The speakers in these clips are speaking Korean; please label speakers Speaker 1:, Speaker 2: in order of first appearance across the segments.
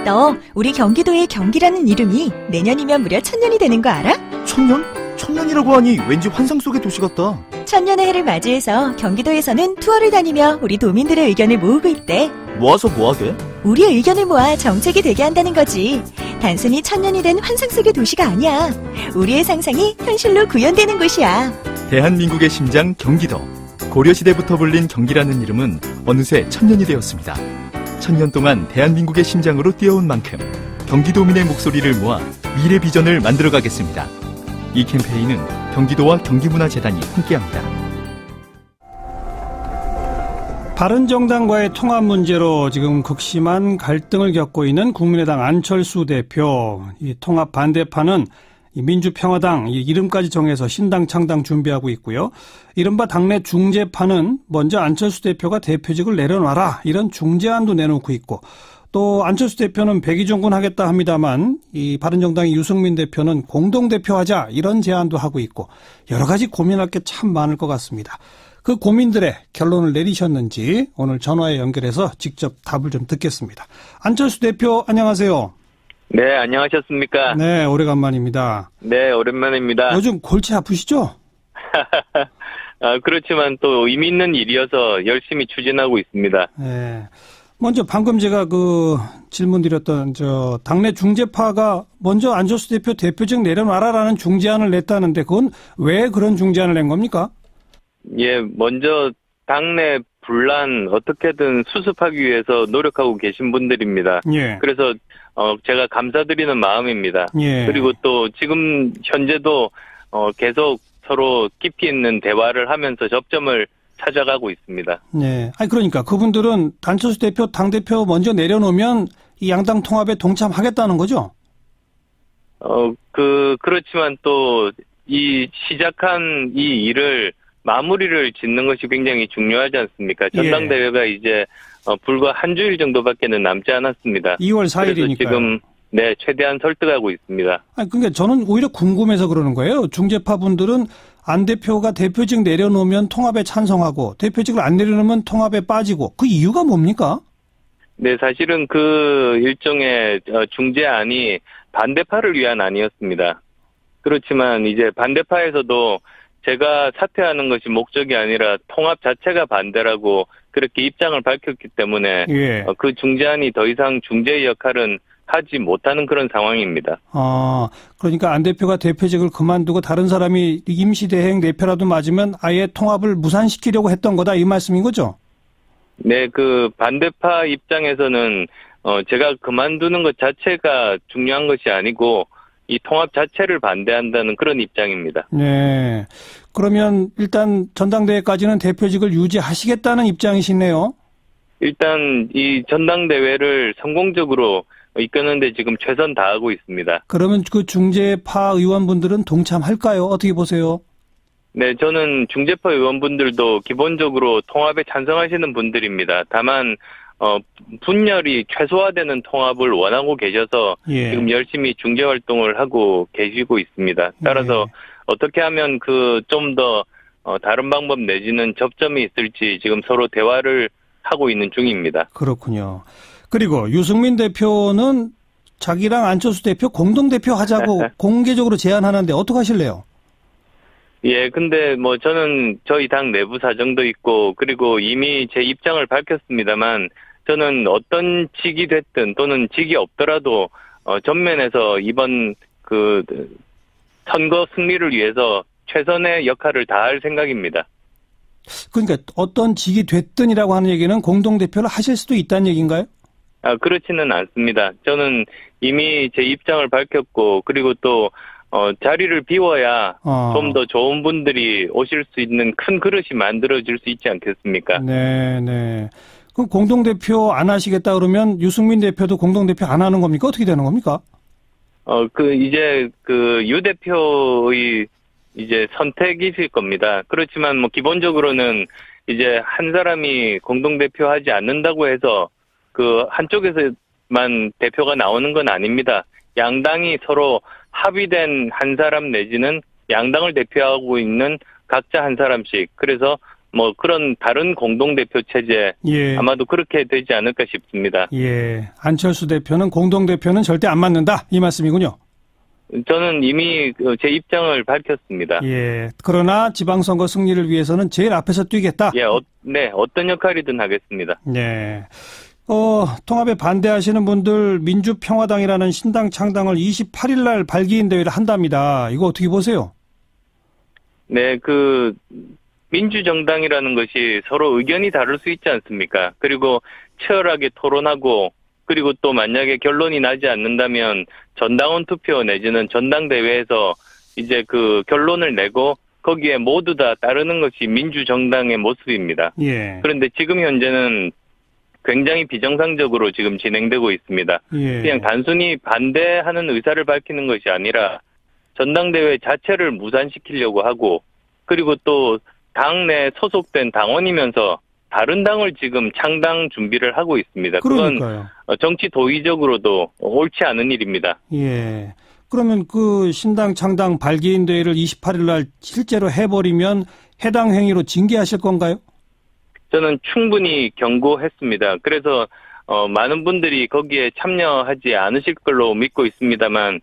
Speaker 1: 너 우리 경기도의 경기라는 이름이 내년이면 무려 1000년이 되는 거 알아?
Speaker 2: 1000년? 1000년이라고 하니 왠지 환상 속의 도시 같다.
Speaker 1: 1000년의 해를 맞이해서 경기도에서는 투어를 다니며 우리 도민들의 의견을 모으고 있대.
Speaker 2: 모아서 뭐하게?
Speaker 1: 우리의 의견을 모아 정책이 되게 한다는 거지. 단순히 1000년이 된 환상 속의 도시가 아니야. 우리의 상상이 현실로 구현되는 곳이야.
Speaker 2: 대한민국의 심장 경기도. 고려시대부터 불린 경기라는 이름은 어느새 1000년이 되었습니다. 1000년 동안 대한민국의 심장으로 뛰어온 만큼 경기도민의 목소리를 모아 미래 비전을 만들어가겠습니다. 이 캠페인은 경기도와 경기문화재단이 함께합니다.
Speaker 3: 바른정당과의 통합 문제로 지금 극심한 갈등을 겪고 있는 국민의당 안철수 대표. 이 통합 반대파는 이 민주평화당 이름까지 정해서 신당 창당 준비하고 있고요. 이른바 당내 중재파는 먼저 안철수 대표가 대표직을 내려놔라 이런 중재안도 내놓고 있고, 또 안철수 대표는 백의종군 하겠다 합니다만 이 바른정당의 유승민 대표는 공동대표하자 이런 제안도 하고 있고, 여러 가지 고민할 게 참 많을 것 같습니다. 그 고민들의 결론을 내리셨는지 오늘 전화에 연결해서 직접 답을 좀 듣겠습니다. 안철수 대표 안녕하세요.
Speaker 4: 네, 안녕하셨습니까?
Speaker 3: 네, 오래간만입니다.
Speaker 4: 네, 오랜만입니다.
Speaker 3: 요즘 골치 아프시죠?
Speaker 4: 그렇지만 또 의미 있는 일이어서 열심히 추진하고 있습니다.
Speaker 3: 네. 먼저 방금 제가 질문 드렸던 당내 중재파가 먼저 안철수 대표 대표직 내려놔라라는 중재안을 냈다는데 그건 왜 그런 중재안을 낸 겁니까?
Speaker 4: 예, 먼저 당내 분란 어떻게든 수습하기 위해서 노력하고 계신 분들입니다.
Speaker 3: 예.
Speaker 4: 그래서 제가 감사드리는 마음입니다.
Speaker 3: 예.
Speaker 4: 그리고 또 지금 현재도 계속 서로 깊이 있는 대화를 하면서 접점을 찾아가고 있습니다.
Speaker 3: 네. 아니 그러니까 그분들은 안철수 대표 당대표 먼저 내려놓으면 이 양당 통합에 동참하겠다는 거죠?
Speaker 4: 그렇지만 또 이 시작한 이 일을 마무리를 짓는 것이 굉장히 중요하지 않습니까? 전당대회가 이제 불과 한 주일 정도밖에는 남지 않았습니다.
Speaker 3: 2월 4일이니까요.
Speaker 4: 지금 최대한 설득하고 있습니다.
Speaker 3: 아니 그러니까 저는 오히려 궁금해서 그러는 거예요. 중재파 분들은 안 대표가 대표직 내려놓으면 통합에 찬성하고 대표직을 안 내려놓으면 통합에 빠지고, 그 이유가 뭡니까?
Speaker 4: 네, 사실은 그 일종의 중재안이 반대파를 위한 안이었습니다. 그렇지만 이제 반대파에서도 제가 사퇴하는 것이 목적이 아니라 통합 자체가 반대라고 그렇게 입장을 밝혔기 때문에
Speaker 3: 예.
Speaker 4: 그 중재안이 더 이상 중재의 역할은 하지 못하는 그런 상황입니다.
Speaker 3: 그러니까 안 대표가 대표직을 그만두고 다른 사람이 임시대행 대표라도 맞으면 아예 통합을 무산시키려고 했던 거다 이 말씀인 거죠?
Speaker 4: 네, 그 반대파 입장에서는 제가 그만두는 것 자체가 중요한 것이 아니고 이 통합 자체를 반대한다는 그런 입장입니다.
Speaker 3: 네. 그러면 일단 전당대회까지는 대표직을 유지하시겠다는 입장이시네요.
Speaker 4: 일단 이 전당대회를 성공적으로 이끄는데 지금 최선 다하고 있습니다.
Speaker 3: 그러면 그 중재파 의원분들은 동참할까요? 어떻게 보세요?
Speaker 4: 네, 저는 중재파 의원분들도 기본적으로 통합에 찬성하시는 분들입니다. 다만 분열이 최소화되는 통합을 원하고 계셔서
Speaker 3: 예.
Speaker 4: 지금 열심히 중재 활동을 하고 계시고 있습니다. 따라서 어떻게 하면 좀 더 다른 방법 내지는 접점이 있을지 지금 서로 대화를 하고 있는 중입니다.
Speaker 3: 그렇군요. 그리고 유승민 대표는 자기랑 안철수 대표 공동대표 하자고 공개적으로 제안하는데 어떻게 하실래요?
Speaker 4: 예, 근데 저는 저희 당 내부 사정도 있고, 그리고 이미 제 입장을 밝혔습니다만, 저는 어떤 직이 됐든 또는 직이 없더라도, 전면에서 이번 선거 승리를 위해서 최선의 역할을 다할 생각입니다.
Speaker 3: 그러니까 어떤 직이 됐든이라고 하는 얘기는 공동대표를 하실 수도 있다는 얘기인가요?
Speaker 4: 그렇지는 않습니다. 저는 이미 제 입장을 밝혔고, 그리고 또, 자리를 비워야 좀 더 좋은 분들이 오실 수 있는 큰 그릇이 만들어질 수 있지 않겠습니까?
Speaker 3: 네. 그럼 공동대표 안 하시겠다 그러면 유승민 대표도 공동대표 안 하는 겁니까? 어떻게 되는 겁니까?
Speaker 4: 유 대표의 선택이실 겁니다. 그렇지만 기본적으로는 이제 한 사람이 공동대표 하지 않는다고 해서 한쪽에서만 대표가 나오는 건 아닙니다. 양당이 서로 합의된 한 사람 내지는 양당을 대표하고 있는 각자 한 사람씩, 그래서 뭐 그런 다른 공동대표 체제
Speaker 3: 예.
Speaker 4: 아마도 그렇게 되지 않을까 싶습니다.
Speaker 3: 예. 안철수 대표는 공동대표는 절대 안 맞는다. 이 말씀이군요.
Speaker 4: 저는 이미 제 입장을 밝혔습니다.
Speaker 3: 예. 그러나 지방선거 승리를 위해서는 제일 앞에서 뛰겠다.
Speaker 4: 예, 네, 어떤 역할이든 하겠습니다.
Speaker 3: 네. 통합에 반대하시는 분들 민주평화당이라는 신당 창당을 28일 날 발기인 대회를 한답니다. 이거 어떻게 보세요?
Speaker 4: 네, 민주정당이라는 것이 서로 의견이 다를 수 있지 않습니까? 그리고 치열하게 토론하고 그리고 또 만약에 결론이 나지 않는다면 전당원 투표 내지는 전당대회에서 이제 그 결론을 내고 거기에 모두 다 따르는 것이 민주정당의 모습입니다.
Speaker 3: 예.
Speaker 4: 그런데 지금 현재는 굉장히 비정상적으로 지금 진행되고 있습니다.
Speaker 3: 예.
Speaker 4: 그냥 단순히 반대하는 의사를 밝히는 것이 아니라 전당대회 자체를 무산시키려고 하고 그리고 또 당내 소속된 당원이면서 다른 당을 지금 창당 준비를 하고 있습니다.
Speaker 3: 그러니까요.
Speaker 4: 그건 정치 도의적으로도 옳지 않은 일입니다.
Speaker 3: 예. 그러면 그 신당 창당 발기인 대회를 28일 날 실제로 해버리면 해당 행위로 징계하실 건가요?
Speaker 4: 저는 충분히 경고했습니다. 그래서 많은 분들이 거기에 참여하지 않으실 걸로 믿고 있습니다만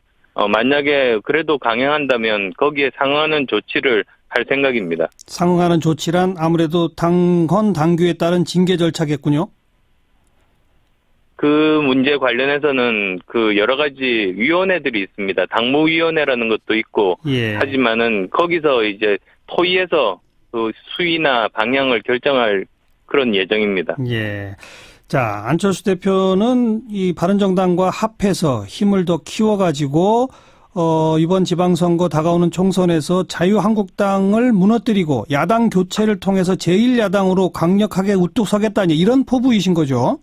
Speaker 4: 만약에 그래도 강행한다면 거기에 상응하는 조치를 할 생각입니다.
Speaker 3: 상응하는 조치란 아무래도 당헌 당규에 따른 징계 절차겠군요.
Speaker 4: 그 문제 관련해서는 그 여러 가지 위원회들이 있습니다. 당무위원회라는 것도 있고
Speaker 3: 예.
Speaker 4: 하지만은 거기서 이제 토의해서 그 수위나 방향을 결정할 그런 예정입니다.
Speaker 3: 예. 자, 안철수 대표는 이 바른정당과 합해서 힘을 더 키워가지고 이번 지방선거 다가오는 총선에서 자유한국당을 무너뜨리고 야당 교체를 통해서 제1야당으로 강력하게 우뚝 서겠다 이런 포부이신 거죠?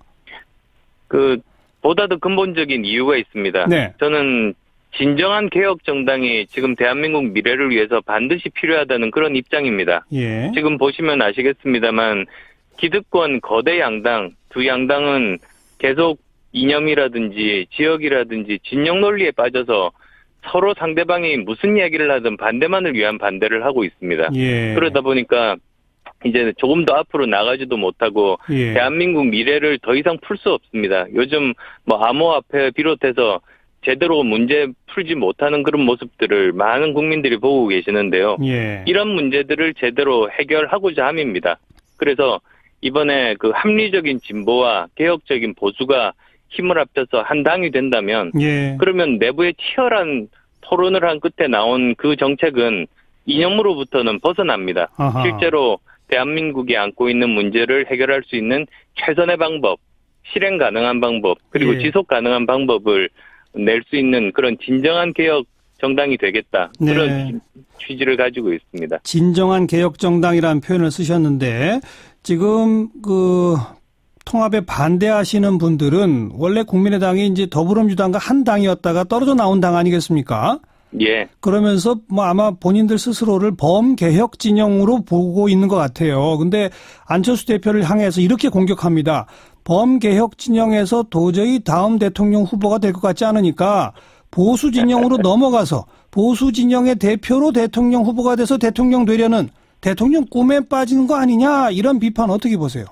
Speaker 4: 보다 더 근본적인 이유가 있습니다.
Speaker 3: 네.
Speaker 4: 저는 진정한 개혁 정당이 지금 대한민국 미래를 위해서 반드시 필요하다는 그런 입장입니다.
Speaker 3: 예.
Speaker 4: 지금 보시면 아시겠습니다만 기득권 거대 양당, 두 양당은 계속 이념이라든지 지역이라든지 진영 논리에 빠져서 서로 상대방이 무슨 얘기를 하든 반대만을 위한 반대를 하고 있습니다.
Speaker 3: 예.
Speaker 4: 그러다 보니까 이제 조금 더 앞으로 나가지도 못하고
Speaker 3: 예.
Speaker 4: 대한민국 미래를 더 이상 풀 수 없습니다. 요즘 뭐 암호화폐 비롯해서 제대로 문제 풀지 못하는 그런 모습들을 많은 국민들이 보고 계시는데요.
Speaker 3: 예.
Speaker 4: 이런 문제들을 제대로 해결하고자 함입니다. 그래서 이번에 그 합리적인 진보와 개혁적인 보수가 힘을 합쳐서 한 당이 된다면
Speaker 3: 예.
Speaker 4: 그러면 내부에 치열한 토론을 한 끝에 나온 그 정책은 이념으로부터는 벗어납니다.
Speaker 3: 아하.
Speaker 4: 실제로 대한민국이 안고 있는 문제를 해결할 수 있는 최선의 방법, 실행 가능한 방법, 그리고
Speaker 3: 예.
Speaker 4: 지속 가능한 방법을 낼 수 있는 그런 진정한 개혁 정당이 되겠다.
Speaker 3: 네.
Speaker 4: 그런 취지를 가지고 있습니다.
Speaker 3: 진정한 개혁정당이라는 표현을 쓰셨는데 지금 통합에 반대하시는 분들은 원래 국민의당이 이제 더불어민주당과 한 당이었다가 떨어져 나온 당 아니겠습니까?
Speaker 4: 예.
Speaker 3: 그러면서 아마 본인들 스스로를 범개혁 진영으로 보고 있는 것 같아요. 근데 안철수 대표를 향해서 이렇게 공격합니다. 범개혁 진영에서 도저히 다음 대통령 후보가 될 것 같지 않으니까 보수 진영으로 넘어가서 보수 진영의 대표로 대통령 후보가 돼서 대통령 되려는 대통령 꿈에 빠지는 거 아니냐 이런 비판 어떻게 보세요?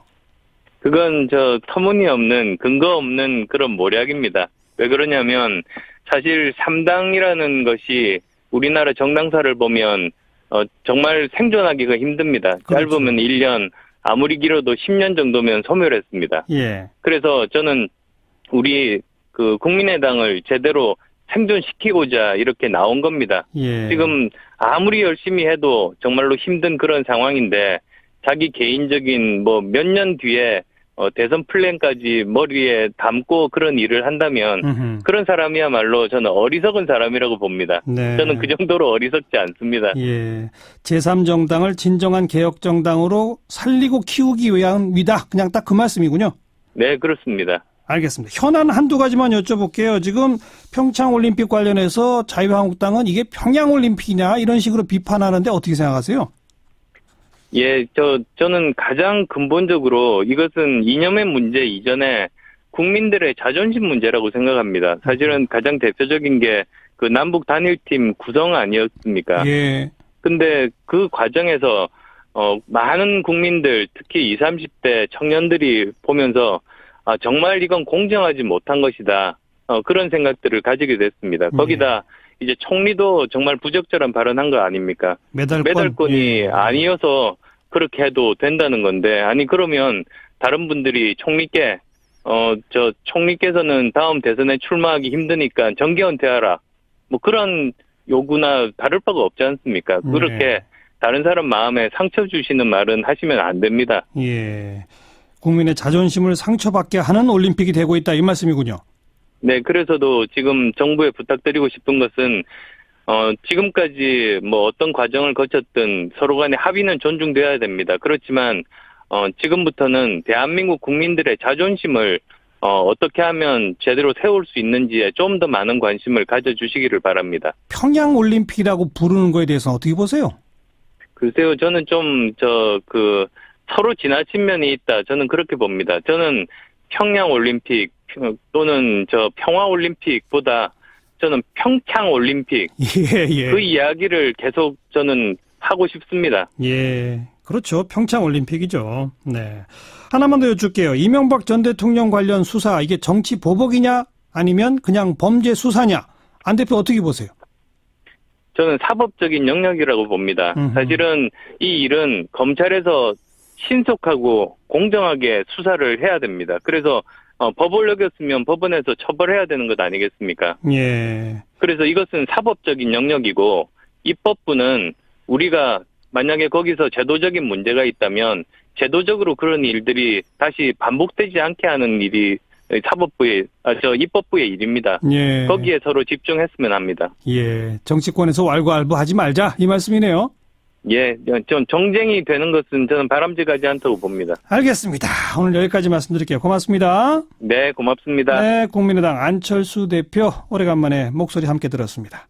Speaker 4: 그건 터무니없는 근거 없는 그런 모략입니다. 왜 그러냐면 사실 3당이라는 것이 우리나라 정당사를 보면 정말 생존하기가 힘듭니다.
Speaker 3: 그렇죠.
Speaker 4: 짧으면 1년, 아무리 길어도 10년 정도면 소멸했습니다.
Speaker 3: 예.
Speaker 4: 그래서 저는 우리 국민의당을 제대로 생존시키고자 이렇게 나온 겁니다.
Speaker 3: 예.
Speaker 4: 지금 아무리 열심히 해도 정말로 힘든 그런 상황인데 자기 개인적인 몇 년 뒤에 대선 플랜까지 머리에 담고 그런 일을 한다면
Speaker 3: 음흠.
Speaker 4: 그런 사람이야말로 저는 어리석은 사람이라고 봅니다.
Speaker 3: 네.
Speaker 4: 저는 그 정도로 어리석지 않습니다.
Speaker 3: 예. 제3정당을 진정한 개혁정당으로 살리고 키우기 위함이다. 그냥 딱 그 말씀이군요.
Speaker 4: 네, 그렇습니다.
Speaker 3: 알겠습니다. 현안 한두 가지만 여쭤볼게요. 지금 평창올림픽 관련해서 자유한국당은 이게 평양올림픽이냐 이런 식으로 비판하는데 어떻게 생각하세요?
Speaker 4: 예, 저는 가장 근본적으로 이것은 이념의 문제 이전에 국민들의 자존심 문제라고 생각합니다. 사실은 가장 대표적인 게 그 남북 단일팀 구성 아니었습니까?
Speaker 3: 예.
Speaker 4: 근데 그 과정에서 많은 국민들, 특히 20, 30대 청년들이 보면서 정말 이건 공정하지 못한 것이다. 그런 생각들을 가지게 됐습니다. 거기다 이제 총리도 정말 부적절한 발언한 거 아닙니까? 메달권이 아니어서 그렇게 해도 된다는 건데, 아니 그러면 다른 분들이 총리께 총리께서는 다음 대선에 출마하기 힘드니까 정계 은퇴하라. 뭐 그런 요구나 다를 바가 없지 않습니까? 그렇게 다른 사람 마음에 상처 주시는 말은 하시면 안 됩니다.
Speaker 3: 예. 국민의 자존심을 상처받게 하는 올림픽이 되고 있다 이 말씀이군요.
Speaker 4: 네, 그래서도 지금 정부에 부탁드리고 싶은 것은 지금까지 뭐 어떤 과정을 거쳤든 서로 간의 합의는 존중돼야 됩니다. 그렇지만 지금부터는 대한민국 국민들의 자존심을 어떻게 하면 제대로 세울 수 있는지에 좀 더 많은 관심을 가져주시기를 바랍니다.
Speaker 3: 평양 올림픽이라고 부르는 거에 대해서 어떻게 보세요?
Speaker 4: 글쎄요, 저는 좀 서로 지나친 면이 있다. 저는 그렇게 봅니다. 저는 평양 올림픽 또는 평화 올림픽보다 저는 평창 올림픽 그 이야기를 계속 저는 하고 싶습니다.
Speaker 3: 예, 그렇죠. 평창 올림픽이죠. 네. 하나만 더 여쭐게요. 이명박 전 대통령 관련 수사 이게 정치 보복이냐 아니면 그냥 범죄 수사냐? 안 대표 어떻게 보세요?
Speaker 4: 저는 사법적인 영역이라고 봅니다. 사실은 이 일은 검찰에서 신속하고 공정하게 수사를 해야 됩니다. 그래서 법을 어겼으면 법원에서 처벌해야 되는 것 아니겠습니까?
Speaker 3: 예.
Speaker 4: 그래서 이것은 사법적인 영역이고 입법부는 우리가 만약에 거기서 제도적인 문제가 있다면 제도적으로 그런 일들이 다시 반복되지 않게 하는 일이 입법부의 일입니다.
Speaker 3: 예.
Speaker 4: 거기에 서로 집중했으면 합니다.
Speaker 3: 예. 정치권에서 왈가왈부하지 말자 이 말씀이네요.
Speaker 4: 예, 좀 정쟁이 되는 것은 저는 바람직하지 않다고 봅니다.
Speaker 3: 알겠습니다. 오늘 여기까지 말씀드릴게요. 고맙습니다.
Speaker 4: 네, 고맙습니다.
Speaker 3: 네, 국민의당 안철수 대표 오래간만에 목소리 함께 들었습니다.